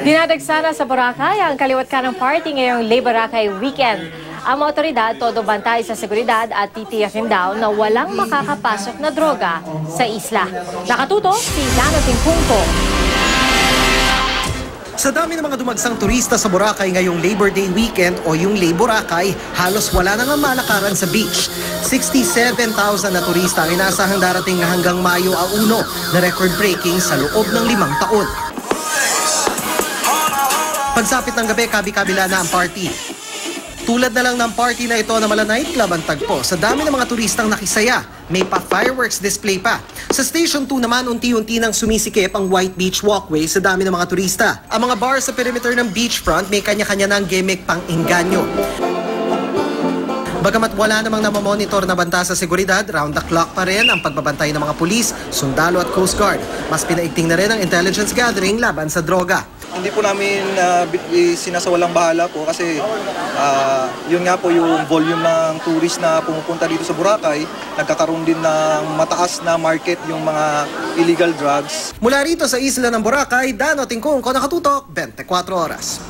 Dinadagsana sa Boracay ang kaliwat ka ng party ngayong Boracay weekend. Ang mga otoridad todo bantay sa seguridad at titiyakin daw na walang makakapasok na droga sa isla. Nakatutok si Lano Tingkungko. Sa dami ng mga dumagsang turista sa Boracay ngayong Labor Day weekend o yung Boracay, halos wala nang malakaran sa beach. 67,000 na turista ang inaasahang darating hanggang Mayo ang uno na record-breaking sa loob ng 5 taon. Pagsapit ng gabi, kabi-kabila na ang party. Tulad na lang ng party na ito na mala nightclub ang tagpo. Sa dami ng mga turistang nakisaya, may pa-fireworks display pa. Sa Station 2 naman, unti-unti nang sumisikip ang White Beach Walkway sa dami ng mga turista. Ang mga bar sa perimeter ng beachfront may kanya-kanya ng gimmick pang inganyo. Bagamat wala namang namamonitor na banta sa seguridad, round the clock pa rin ang pagbabantay ng mga pulis, sundalo at Coast Guard. Mas pinaigting na rin ang intelligence gathering laban sa droga. Hindi po namin sinasawalang bahala po kasi yun nga po yung volume ng tourist na pumupunta dito sa Boracay, nagkakaroon din ng mataas na market yung mga illegal drugs. Mula rito sa isla ng Boracay, Dano Tingkungko, nakatutok 24 oras.